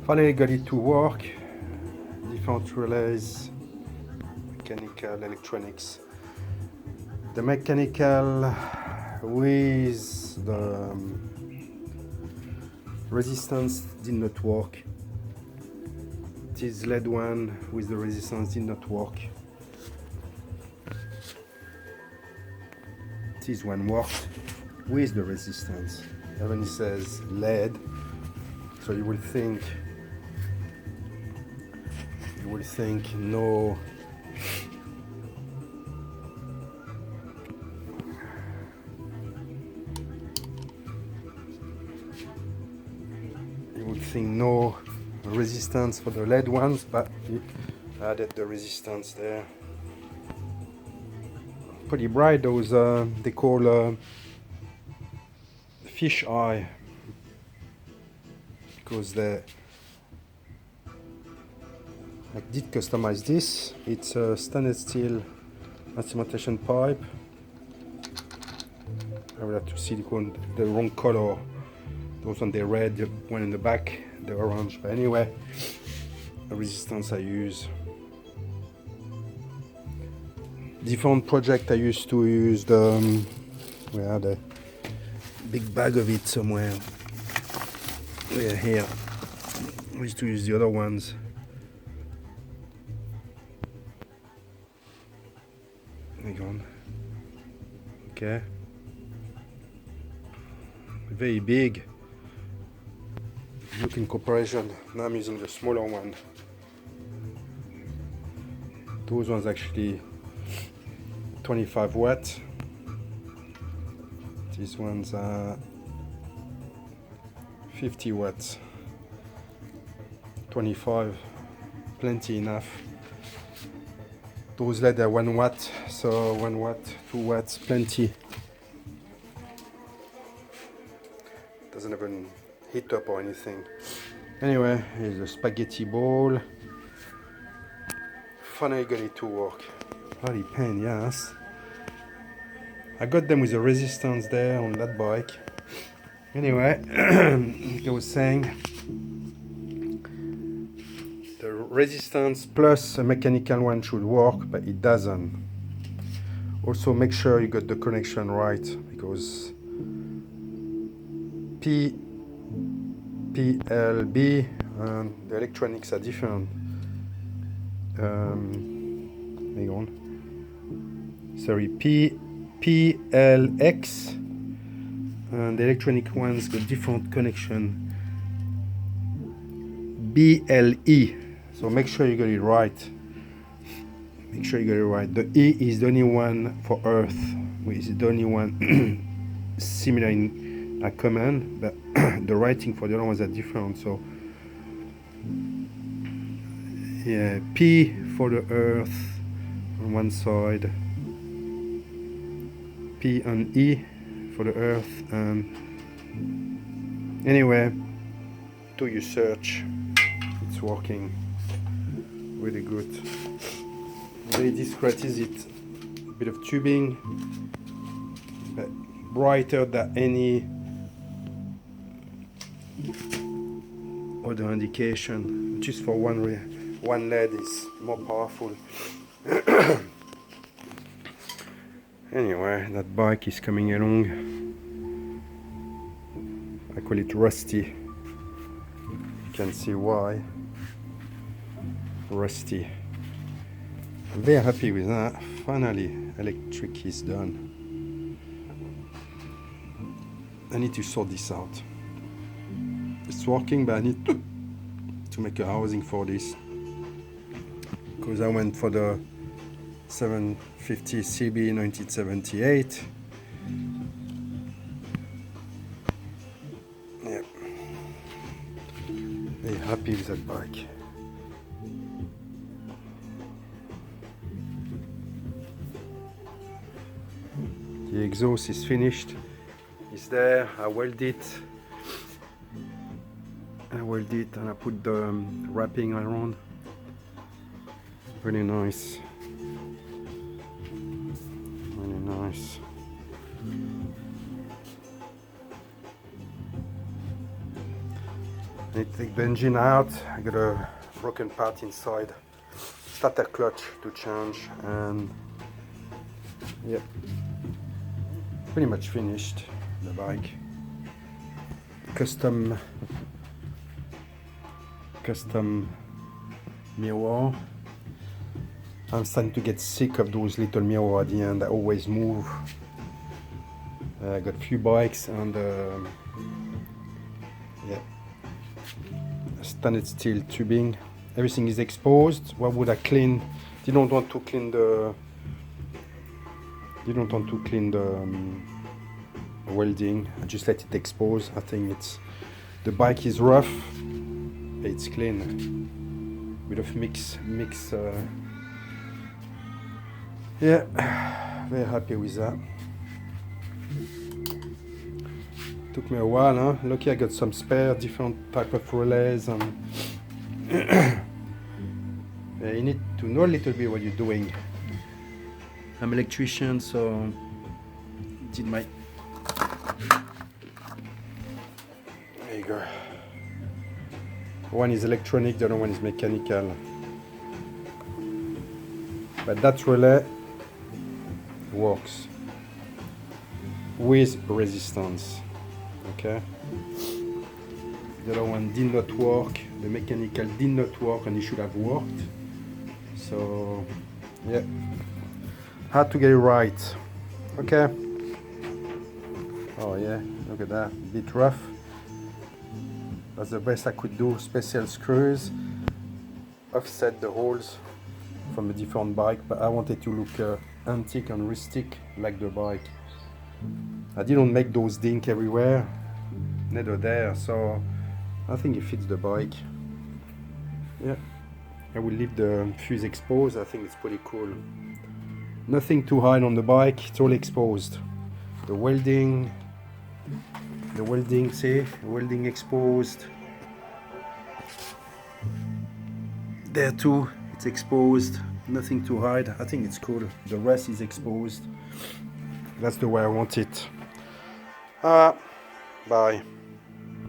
Finally got it to work. Different relays, mechanical, electronics. The mechanical with the resistance did not work. This LED one with the resistance did not work. This one worked with the resistance. Even it says LED, so you will think no. You would think no resistance for the LED ones, but it added the resistance there. Pretty bright. Those they call fish eye, because they did customize this. It's a stainless steel instrumentation pipe. I will have to see the wrong color. Those on the red, the one in the back, the orange. But anyway, the resistance I use. Different project I used to use the we had a big bag of it somewhere. Yeah, here. I used to use the other ones. Hang on. Okay. Very big. Look in comparison. Now I'm using the smaller one. Those ones actually 25 watts. These ones are 50 watts. 25, plenty enough. Those LED are 1 watt, so 1 watt, 2 watts, plenty. Doesn't even heat up or anything. Anyway, here's the spaghetti bowl. Finally got it to work. Bloody pain, yes. I got them with a resistance there on that bike. Anyway, like I was saying, the resistance plus a mechanical one should work, but it doesn't. Also make sure you got the connection right, because PLB and the electronics are different. Hang on. Sorry, PLX and the electronic ones got different connection. BLE. So make sure you got it right. Make sure you got it right. The E is the only one for Earth, which is the only one similar in a command, but the writing for the other ones are different. So yeah, P for the Earth on one side, P and E for the Earth. And anyway, do your search. It's working really good. Very discreet, is it? A bit of tubing, but brighter than any other indication. Just for one LED is more powerful. Anyway, that bike is coming along. I call it rusty. You can see why. Rusty. I'm very happy with that. Finally, electric is done. I need to sort this out. It's working, but I need to make a housing for this, because I went for the 750 CB 1978. Yeah, very happy with that bike. The exhaust is finished. It's there. I welded it. And I put the wrapping around. Really nice. Really nice. I need to take the engine out. I got a broken part inside. Starter clutch to change, and yeah, pretty much finished the bike. Custom mirror. I'm starting to get sick of those little mirrors at the end that always move. I got a few bikes, and yeah, stainless steel tubing. Everything is exposed. What would I clean? You don't want to clean the welding. I just let it expose. I think the bike is rough. It's clean. Bit of mix. Yeah, very happy with that. Took me a while, huh? Lucky I got some spare, different type of relays, and yeah, you need to know a little bit what you're doing. I'm an electrician, so did my. There you go. One is electronic, the other one is mechanical. But that relay works with resistance. Okay. The other one did not work. The mechanical did not work, and it should have worked. So yeah, had to get it right. Okay. Oh yeah, look at that, a bit rough. That's the best I could do. Special screws, offset the holes from a different bike, but I wanted to look antique and rustic like the bike. I didn't make those dink everywhere, neither there, so I think it fits the bike. Yeah, I will leave the fuse exposed. I think it's pretty cool. Nothing to hide on the bike, it's all exposed. The welding, see, welding exposed. There too, it's exposed, nothing to hide. I think it's cool. The rest is exposed. That's the way I want it. Bye.